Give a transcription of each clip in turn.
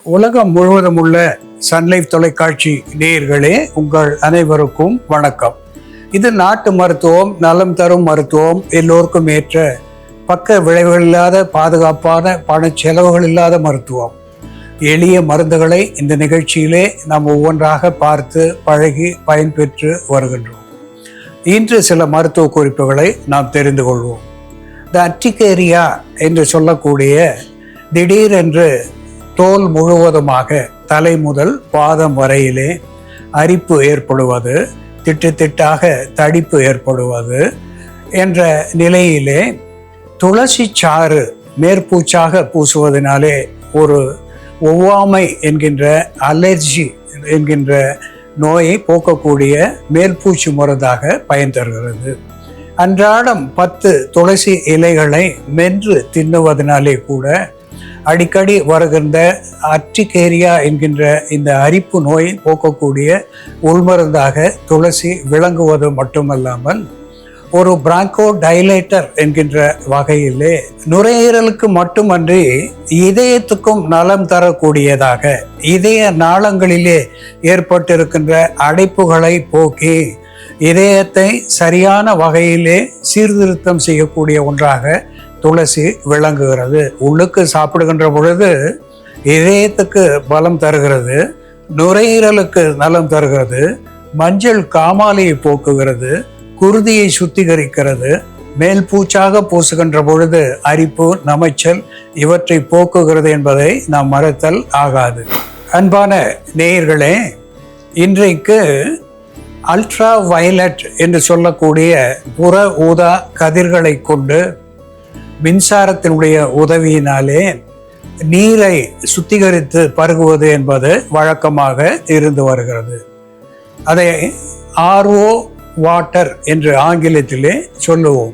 உலகம் முழுவதும் உள்ள சன்லைஃப் தொலைக்காட்சி நேயர்களே, உங்கள் அனைவருக்கும் வணக்கம். இது நாட்டு மருத்துவம், நலம் தரும் மருத்துவம், எல்லோருக்கும் ஏற்ற பக்க விளைவுகள் இல்லாத பாதுகாப்பான பண செலவுகள் இல்லாத மருத்துவம். எளிய மருந்துகளை இந்த நிகழ்ச்சியிலே நாம் ஒவ்வொன்றாக பார்த்து பழகி பயன்பெற்று வருகின்றோம். இன்று சில மருத்துவ குறிப்புகளை நாம் தெரிந்து கொள்வோம். இந்த அர்டிகேரியா என்று சொல்லக்கூடிய திடீரென்று தோல் முழுவதுமாக தலை முதல் பாதம் வரையிலே அரிப்பு ஏற்படுவது, திட்டாக தடிப்பு ஏற்படுவது என்ற நிலையிலே துளசி சாறு மேற்பூச்சாக பூசுவதனாலே ஒரு ஒவ்வாமை என்கின்ற அலர்ஜி என்கின்ற நோயை போக்கக்கூடிய மேற்பூச்சு மருந்தாக பயன் தருகிறது. அன்றாடம் 10 துளசி இலைகளை மென்று தின்னுவதனாலே கூட அடிக்கடி வருகின்ற அர்டிகேரியா என்கின்ற இந்த அரிப்பு நோயை போக்கக்கூடிய உள்மருந்தாக துளசி விளங்குவது மட்டுமல்லாமல் ஒரு பிராங்கோ டைலேட்டர் என்கின்ற வகையிலே நுரையீரலுக்கு மட்டுமன்றி இதயத்துக்கும் நலம் தரக்கூடியதாக, இதய நாளங்களிலே ஏற்பட்டிருக்கின்ற அடைப்புகளை போக்கி இதயத்தை சரியான வகையிலே சீர்திருத்தம் செய்யக்கூடிய ஒன்றாக துளசி விளங்குகிறது. உள்ளுக்கு சாப்பிடுகின்ற பொழுது இதயத்துக்கு பலம் தருகிறது, நுரையீரலுக்கு நலம் தருகிறது, மஞ்சள் காமாலையை போக்குகிறது, குருதியை சுத்திகரிக்கிறது, மேல் பூச்சாக பூசுகின்ற பொழுது அரிப்பு, நமைச்சல் இவற்றை போக்குகிறது என்பதை நாம் மறத்தல் ஆகாது. அன்பான நேயர்களே, இன்றைக்கு அல்ட்ரா வயலட் என்று சொல்லக்கூடிய புற ஊதா கதிர்களை கொண்டு மின்சாரத்தினுடைய உதவியினாலே நீரை சுத்திகரித்து பருகுவது என்பது வழக்கமாக இருந்து வருகிறது. அதை RO வாட்டர் என்று ஆங்கிலத்திலே சொல்லுவோம்.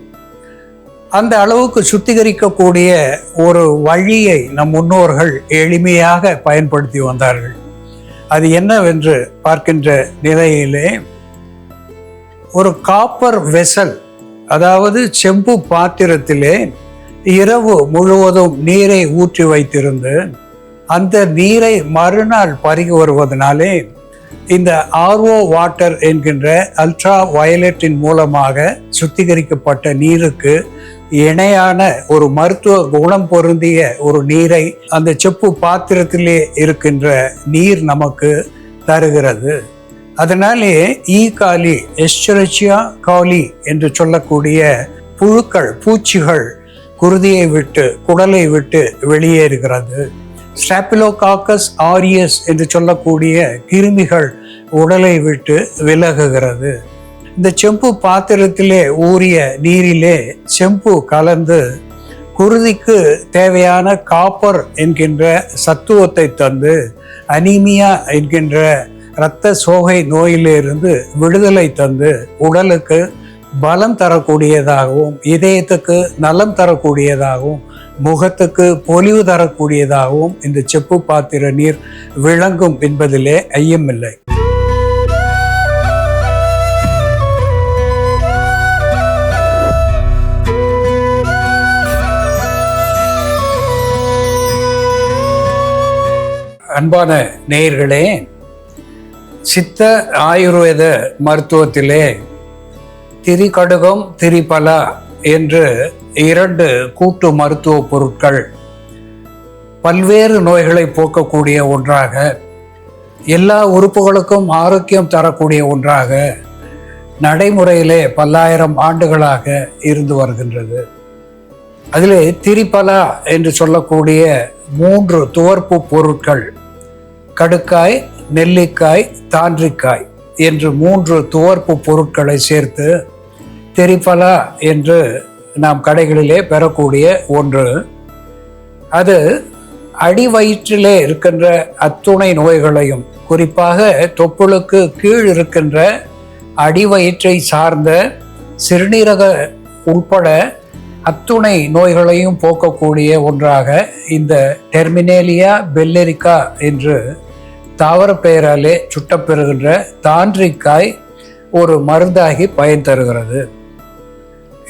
அந்த அளவுக்கு சுத்திகரிக்கக்கூடிய ஒரு வழியை நம் முன்னோர்கள் எளிமையாக பயன்படுத்தி வந்தார்கள். அது என்னவென்று பார்க்கின்ற நிலையிலே ஒரு காப்பர் வெசல், அதாவது செம்பு பாத்திரத்திலே இரவு முழுவதும் நீரை ஊற்றி வைத்திருந்து அந்த நீரை மறுநாள் பருகி வருவதனாலே இந்த RO வாட்டர் என்கின்ற அல்ட்ரா வயலட்டின் மூலமாக சுத்திகரிக்கப்பட்ட நீருக்கு இணையான ஒரு மருத்துவ குணம் பொருந்திய ஒரு நீரை அந்த செப்பு பாத்திரத்திலே இருக்கின்ற நீர் நமக்கு தருகிறது. அதனாலே ஈகாலி, எஸ்செரிச்சியா காலி என்று சொல்லக்கூடிய புழுக்கள், பூச்சிகள் குருதியை விட்டு, குடலை விட்டு வெளியேறுகிறது. ஸ்டாபிலோகாக்கஸ் ஆரியஸ் என்று சொல்லக்கூடிய கிருமிகள் உடலை விட்டு விலகுகிறது. இந்த செம்பு பாத்திரத்திலே ஊறிய நீரிலே செம்பு கலந்து குருதிக்கு தேவையான காப்பர் என்கின்ற சத்துவத்தை தந்து அனீமியா என்கின்ற இரத்த சோகை நோயிலிருந்து விடுதலை தந்து உடலுக்கு பலம் தரக்கூடியதாகவும், இதயத்துக்கு நலம் தரக்கூடியதாகவும், முகத்துக்கு பொலிவு தரக்கூடியதாகவும் இந்த செப்பு பாத்திர நீர் விளங்கும் என்பதிலே ஐயமில்லை. அன்பான நேயர்களே, சித்த ஆயுர்வேத மருத்துவத்திலே திரிகடுகம், திரிபலா என்று 2 கூட்டு மருத்துவ பொருட்கள் பல்வேறு நோய்களை போக்கக்கூடிய ஒன்றாக, எல்லா உறுப்புகளுக்கும் ஆரோக்கியம் தரக்கூடிய ஒன்றாக நடைமுறையிலே பல்லாயிரம் ஆண்டுகளாக இருந்து வருகின்றது. அதிலே திரிபலா என்று சொல்லக்கூடிய 3 துவர்ப்பு பொருட்கள், கடுக்காய், நெல்லிக்காய், தாண்டிக்காய் என்று 3 துவர்ப்பு பொருட்களை சேர்த்து திரிபலா என்று நாம் கடைகளிலே பெறக்கூடிய ஒன்று. அது அடிவயிற்றிலே இருக்கின்ற அத்துணை நோய்களையும், குறிப்பாக தொப்புளுக்கு கீழ் இருக்கின்ற அடிவயிற்றை சார்ந்த சிறுநீரக உட்பட அத்துணை நோய்களையும் போக்கக்கூடிய ஒன்றாக இந்த டெர்மினேலியா பெல்லரிக்கா என்று தாவர பெயராலே சுட்டப்பெறுகின்ற தாண்டிக்காய் ஒரு மருந்தாகி பயன் தருகிறது.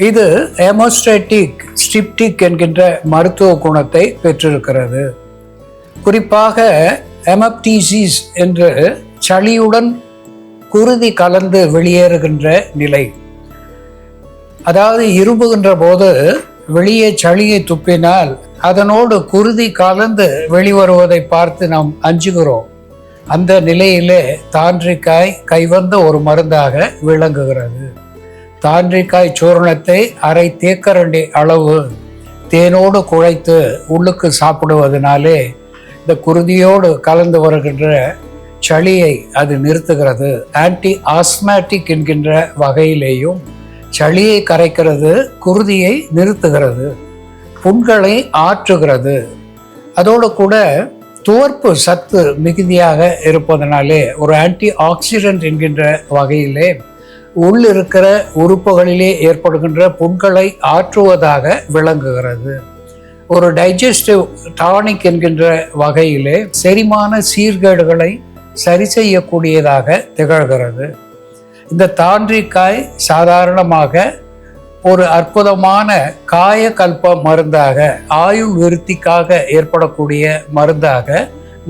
இது ஹெமோஸ்டாட்டிக், ஸ்டிப்டிக் என்கின்ற மருத்துவ குணத்தை பெற்றிருக்கிறது. குறிப்பாக எமப்டீசிஸ் என்று சளியுடன் குருதி கலந்து வெளியேறுகின்ற நிலை. அதாவது இரும்புகின்ற போது வெளியே சளியை துப்பினால் அதனோடு குருதி கலந்து வெளிவருவதை பார்த்து நாம் அஞ்சுகிறோம். அந்த நிலையிலே தாண்டிக்காய் கைவந்த ஒரு மருந்தாக விளங்குகிறது. தாண்டிக்காய் சூர்ணத்தை அரை தேக்கரண்டி அளவு தேனோடு குழைத்து உள்ளுக்கு சாப்பிடுவதனாலே இந்த குருதியோடு கலந்து வருகின்ற சளியை அது நிறுத்துகிறது. ஆன்டி ஆஸ்மேட்டிக் என்கின்ற வகையிலேயும் சளியை கரைக்கிறது, குருதியை நிறுத்துகிறது, புண்களை ஆற்றுகிறது. அதோடு கூட துவர்ப்பு சத்து மிகுதியாக இருப்பதனாலே ஒரு ஆன்டி ஆக்சிடென்ட் என்கின்ற வகையிலே உள்ளிருக்கிற உறுப்புகளிலே ஏற்படுகின்ற புண்களை ஆற்றுவதாக விளங்குகிறது. ஒரு டைஜஸ்டிவ் டானிக் என்கின்ற வகையிலே செரிமான சீர்கேடுகளை சரி செய்யக்கூடியதாக திகழ்கிறது. இந்த தாண்டிக்காய் சாதாரணமாக ஒரு அற்புதமான காயகல்ப மருந்தாக, ஆயுள் விருத்திக்காக ஏற்படக்கூடிய மருந்தாக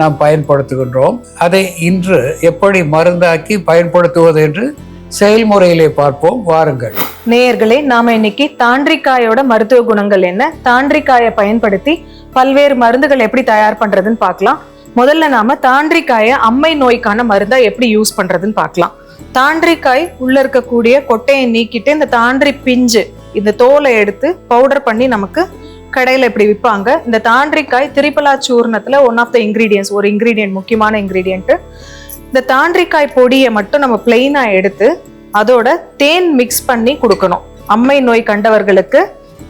நாம் பயன்படுத்துகின்றோம். அதை இன்று எப்படி மருந்தாக்கி பயன்படுத்துவது என்று செயல்முறையிலே பார்ப்போம், வாருங்கள். நேயர்களே, நாம இன்னைக்கு தாண்டிக்காயோட மருத்துவ குணங்கள் என்ன, தாண்டிக்காயை பயன்படுத்தி பல்வேறு மருந்துகள் எப்படி தயார் பண்றதுன்னு பார்க்கலாம். முதல்ல நாம தாண்டிக்காயை அம்மை நோய்க்கான மருந்தா எப்படி யூஸ் பண்றதுன்னு பார்க்கலாம். தாண்டிக்காய் உள்ள இருக்கக்கூடிய கொட்டையை நீக்கிட்டு இந்த தாண்டி பிஞ்சு இந்த தோலை எடுத்து பவுடர் பண்ணி நமக்கு கடையில இப்படி விற்பாங்க. இந்த தாண்டிக்காய் திரிபலா சூர்ணத்துல ஒன் ஆஃப் த இன்கிரீடியன்ஸ், ஒரு இன்கிரீடியன்ட், முக்கியமான இன்கிரீடியன்ட். இந்த தாண்டிக்காய் பொடியை மட்டும் நம்ம பிளெயினா எடுத்து அதோட தேன் மிக்ஸ் பண்ணி கொடுக்கணும். அம்மை நோய் கண்டவர்களுக்கு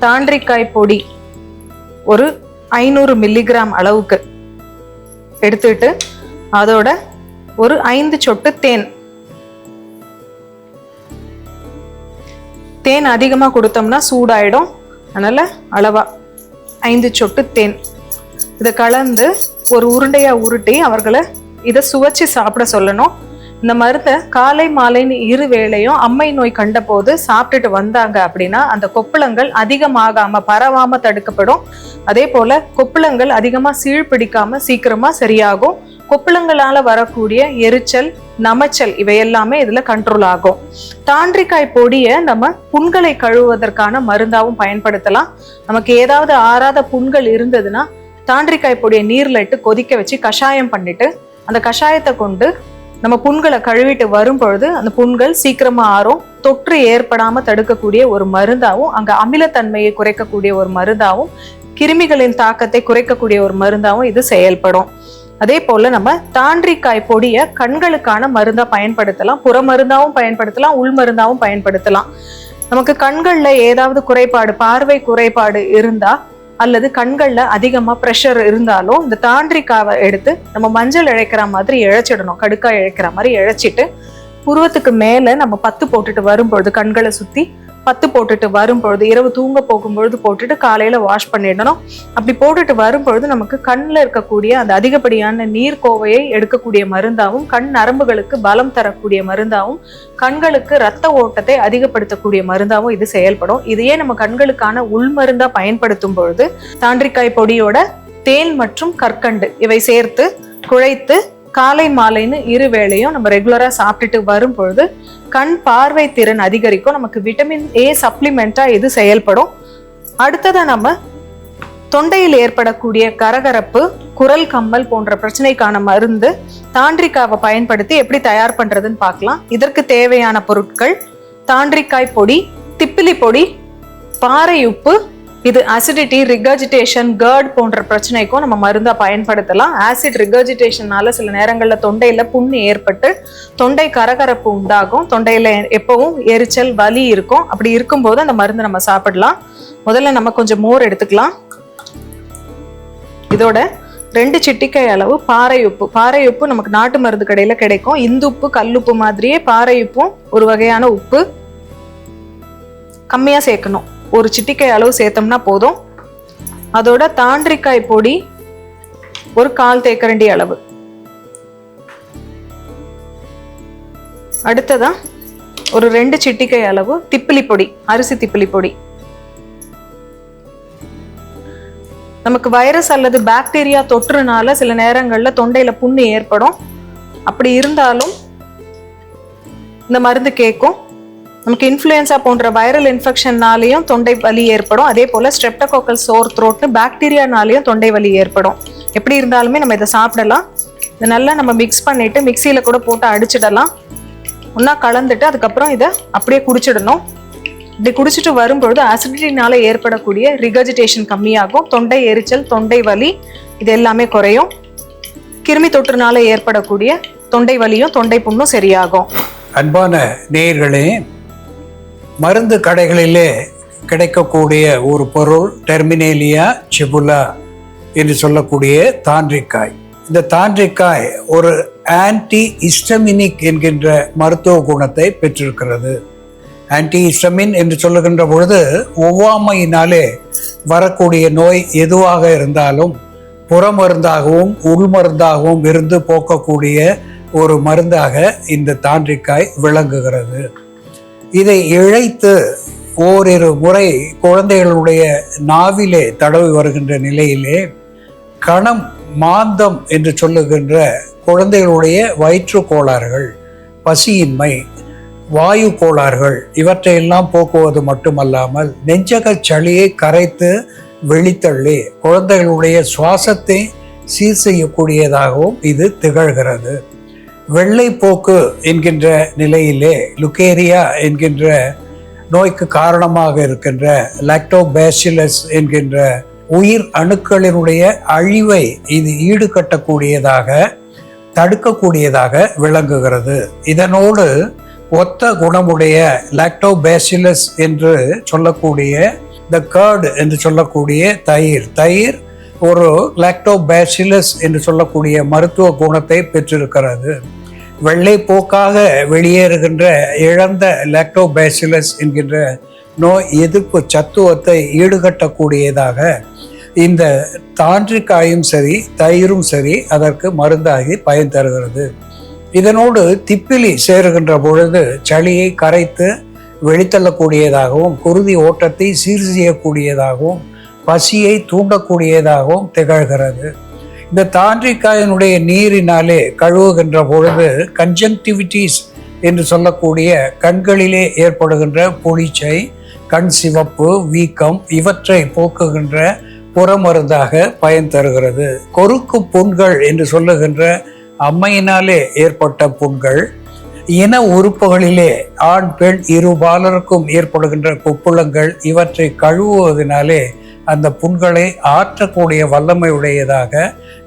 தாண்டிக்காய் பொடி ஒரு 500 மில்லிகிராம் அளவுக்கு எடுத்துட்டு அதோட ஒரு 5 சொட்டு தேன் அதிகமாக கொடுத்தோம்னா சூடாயிடும். அதனால அளவா 5 சொட்டு தேன் இதை கலந்து ஒரு உருண்டையா உருட்டி அவர்களை இதை சுவைச்சு சாப்பிட சொல்லணும். இந்த மருந்தை காலை மாலைன்னு 2 வேளையும் அம்மை நோய் கண்ட போது சாப்பிட்டுட்டு வந்தாங்க அப்படின்னா அந்த கொப்புளங்கள் அதிகமாகாம பரவாம தடுக்கப்படும். அதே போல கொப்புளங்கள் அதிகமா சீழ்பிடிக்காம சீக்கிரமா சரியாகும். கொப்புளங்களால வரக்கூடிய எரிச்சல், நமச்சல் இவை எல்லாமே இதுல கண்ட்ரோல் ஆகும். தாண்டிக்காய் பொடியை நம்ம புண்களை கழுவுவதற்கான மருந்தாவும் பயன்படுத்தலாம். நமக்கு ஏதாவது ஆறாத புண்கள் இருந்ததுன்னா தாண்டிக்காய் பொடியை நீர்ல இட்டு கொதிக்க வச்சு கஷாயம் பண்ணிட்டு அந்த கஷாயத்தை கொண்டு நம்ம புண்களை கழுவிட்டு வரும் பொழுது அந்த புண்கள் சீக்கிரமா ஆறும். தொற்று ஏற்படாம தடுக்கக்கூடிய ஒரு மருந்தாவும், அங்க அமிலத்தன்மையை குறைக்கக்கூடிய ஒரு மருந்தாவும், கிருமிகளின் தாக்கத்தை குறைக்கக்கூடிய ஒரு மருந்தாவும் இது செயல்படும். அதே போல நம்ம தாண்டிக்காய் பொடியை கண்களுக்கான மருந்தா பயன்படுத்தலாம். புற மருந்தாவும் பயன்படுத்தலாம், உள் மருந்தாவும் பயன்படுத்தலாம். நமக்கு கண்கள்ல ஏதாவது குறைபாடு, பார்வை குறைபாடு இருந்தா அல்லது கண்கள்ல அதிகமா ப்ரெஷர் இருந்தாலும் இந்த தாண்டிக்காவை எடுத்து நம்ம மஞ்சள் இழைக்கிற மாதிரி இழைச்சிடணும். கடுக்காய் இழைக்கிற மாதிரி இழைச்சிட்டு புருவத்துக்கு மேல நம்ம பத்து போட்டுட்டு வரும்பொழுது, கண்களை சுத்தி பத்து போட்டுட்டு வரும்பொழுது, இரவு தூங்க போகும்பொழுது போட்டுட்டு காலையில வாஷ் பண்ணிடணும். அப்படி போட்டுட்டு வரும்பொழுது நமக்கு கண்ணில் இருக்கக்கூடிய அந்த அதிகப்படியான நீர் கோவையை எடுக்கக்கூடிய மருந்தாவும், கண் நரம்புகளுக்கு பலம் தரக்கூடிய மருந்தாவும், கண்களுக்கு இரத்த ஓட்டத்தை அதிகப்படுத்தக்கூடிய மருந்தாவும் இது செயல்படும். இதையே நம்ம கண்களுக்கான உள் மருந்தா பயன்படுத்தும் பொழுது தாண்டிக்காய் பொடியோட தேன் மற்றும் கற்கண்டு இவை சேர்த்து குழைத்து காலை மாலைன்னு 2 வேளையும் நம்ம ரெகுலரா சாப்பிட்டுட்டு வரும் பொழுது கண் பார்வை திறன் அதிகரிக்கும். நமக்கு விட்டமின் ஏ சப்ளிமெண்டா இது செயல்படும். அடுத்ததா நம்ம தொண்டையில் ஏற்படக்கூடிய கரகரப்பு, குரல் கம்மல் போன்ற பிரச்சனைக்கான மருந்து தாண்டிக்காவை பயன்படுத்தி எப்படி தயார் பண்றதுன்னு பார்க்கலாம். இதற்கு தேவையான பொருட்கள்: தாண்டிக்காய் பொடி, திப்பிலி பொடி, பாறை உப்பு. இது அசிடிட்டி, ரிகர்ஜிடேஷன், கர்ட் போன்ற பிரச்சனைக்கும் நம்ம மருந்தா பயன்படுத்தலாம். ஆசிட் ரிகர்ஜிடேஷனால சில நேரங்கள்ல தொண்டையில புண்ணு ஏற்பட்டு தொண்டை கரகரப்பு உண்டாகும். தொண்டையில எப்பவும் எரிச்சல், வலி இருக்கும். அப்படி இருக்கும்போது அந்த மருந்து நம்ம சாப்பிடலாம். முதல்ல நம்ம கொஞ்சம் மோர் எடுத்துக்கலாம். இதோட 2 சிட்டிக்காய் அளவு பாறை உப்பு. பாறை உப்பு நமக்கு நாட்டு மருந்து கடையில கிடைக்கும். இந்துப்பு, கல்லுப்பு மாதிரியே பாறை உப்பும் ஒரு வகையான உப்பு. கம்மியா சேர்க்கணும், 1 சிட்டிக்காய் அளவு சேர்த்தோம்னா போதும். அதோட தாண்டிக்காய் பொடி ஒரு 1/4 தேக்கரண்டி அளவு. அடுத்ததா ஒரு 2 சிட்டிக்காய் அளவு திப்பிலி பொடி, அரிசி திப்பிலி பொடி. நமக்கு வைரஸ் அல்லது பாக்டீரியா தொற்றுனால சில நேரங்களில் தொண்டையில் புண்ணு ஏற்படும். அப்படி இருந்தாலும் இந்த மருந்து கேட்கும். நமக்கு இன்ஃப்ளூயன்ஸா போன்ற வைரல் இன்ஃபெக்ஷன்னாலையும் தொண்டை வலி ஏற்படும். அதே போல் ஸ்ட்ரெப்டோகோக்கல் சோர் த்ரோட்னு பாக்டீரியானாலையும் தொண்டை வலி ஏற்படும். எப்படி இருந்தாலுமே நம்ம இதை சாப்பிடலாம். இதை நல்லா நம்ம மிக்ஸ் பண்ணிவிட்டு மிக்சியில் கூட போட்டு அடிச்சிடலாம். ஒன்றா கலந்துட்டு அதுக்கப்புறம் இதை அப்படியே குடிச்சிடணும். இப்படி குடிச்சிட்டு வரும்பொழுது அசிடிட்டினால ஏற்படக்கூடிய ரிகர்ஜிடேஷன் கம்மியாகும். தொண்டை எரிச்சல், தொண்டை வலி இது எல்லாமே குறையும். கிருமி தொற்றுனால ஏற்படக்கூடிய தொண்டை வலியும் தொண்டை புண்ணும் சரியாகும். அன்பான நேயர்களே, மருந்து கடைகளிலே கிடைக்கக்கூடிய ஒரு பொருள் டெர்மினேலியா செபுலா என்று சொல்லக்கூடிய தாண்டிக்காய். இந்த தாண்டிக்காய் ஒரு ஆன்டி ஹிஸ்டமினிக் என்கின்ற மருத்துவ குணத்தை பெற்றிருக்கிறது. ஆன்டி ஹிஸ்டமின் என்று சொல்லுகின்ற பொழுது ஒவ்வாமையினாலே வரக்கூடிய நோய் எதுவாக இருந்தாலும் புறமருந்தாகவும் உள்மருந்தாகவும் இருந்து போக்கக்கூடிய ஒரு மருந்தாக இந்த தாண்டிக்காய் விளங்குகிறது. இதை இழைத்து ஓரிரு முறை குழந்தைகளுடைய நாவிலே தடவி வருகின்ற நிலையிலே கணம், மாந்தம் என்று சொல்லுகின்ற குழந்தைகளுடைய வயிற்று கோளாறுகள், பசியின்மை, வாயு கோளாறுகள் இவற்றையெல்லாம் போக்குவது மட்டுமல்லாமல் நெஞ்சக சளியை கரைத்து வெளித்தள்ளி குழந்தைகளுடைய சுவாசத்தை சீர் செய்யக்கூடியதாகவும் இது திகழ்கிறது. வெள்ளைப்போக்கு என்கின்ற நிலையிலே லுகேரியா என்கின்ற நோய்க்கு காரணமாக இருக்கின்ற லாக்டோபாசிலஸ் என்கின்ற உயிர் அணுக்களினுடைய அழிவை இது ஈடுகட்டக்கூடியதாக, தடுக்கக்கூடியதாக விளங்குகிறது. இதனோடு ஒத்த குணமுடைய லாக்டோபாசிலஸ் என்று சொல்லக்கூடிய த கர்ட் என்று சொல்லக்கூடிய தயிர் ஒரு லாக்டோபாசிலஸ் என்று சொல்லக்கூடிய மருத்துவ குணத்தை பெற்றிருக்கிறது. வெள்ளைப்போக்காக வெளியேறுகின்ற இழந்த லாக்டோபாசிலஸ் என்கின்ற நோய் எதிர்ப்பு சத்துவத்தை ஈடுகட்டக்கூடியதாக இந்த தாண்டிக்காயும் சரி தயிரும் சரி அதற்கு மருந்தாகி பயன் தருகிறது. இதனோடு திப்பிலி சேருகின்ற பொழுது சளியை கரைத்து வெளித்தள்ளக்கூடியதாகவும் குருதி ஓட்டத்தை சீர் செய்யக்கூடியதாகவும் பசியை தூண்டக்கூடியதாகவும் திகழ்கிறது. இந்த தாண்டிக்காயினுடைய நீரினாலே கழுவுகின்ற பொழுது கன்ஜங்டிவிட்டிஸ் என்று சொல்லக்கூடிய கண்களிலே ஏற்படுகின்ற புளிச்சை, கண் சிவப்பு, வீக்கம் இவற்றை போக்குகின்ற புறமருந்தாக பயன் தருகிறது. கொருக்கு புண்கள் என்று சொல்லுகின்ற அம்மையினாலே ஏற்பட்ட புண்கள், இன உறுப்புகளிலே ஆண் பெண் இருபாலருக்கும் ஏற்படுகின்ற கொப்புளங்கள் இவற்றை கழுவுவதனாலே அந்த புண்களை ஆற்றக்கூடிய வல்லமை உடையதாக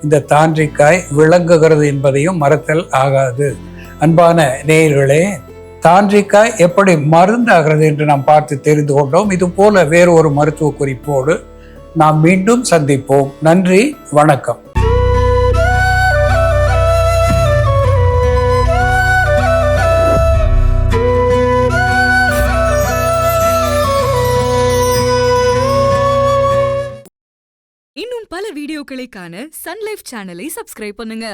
இந்த தாண்டிக்காய் விளங்குகிறது என்பதையும் மறத்தல் ஆகாது. அன்பான நேயர்களே, தாண்டிக்காய் எப்படி மருந்தாகிறது என்று நாம் பார்த்து தெரிந்து கொண்டோம். இது போல வேறு ஒரு மருத்துவ குறிப்போடு நாம் மீண்டும் சந்திப்போம். நன்றி, வணக்கம். இன்னும் பல வீடியோக்களை காண சன் லைஃப் சேனலை சப்ஸ்கிரைப் பண்ணுங்க.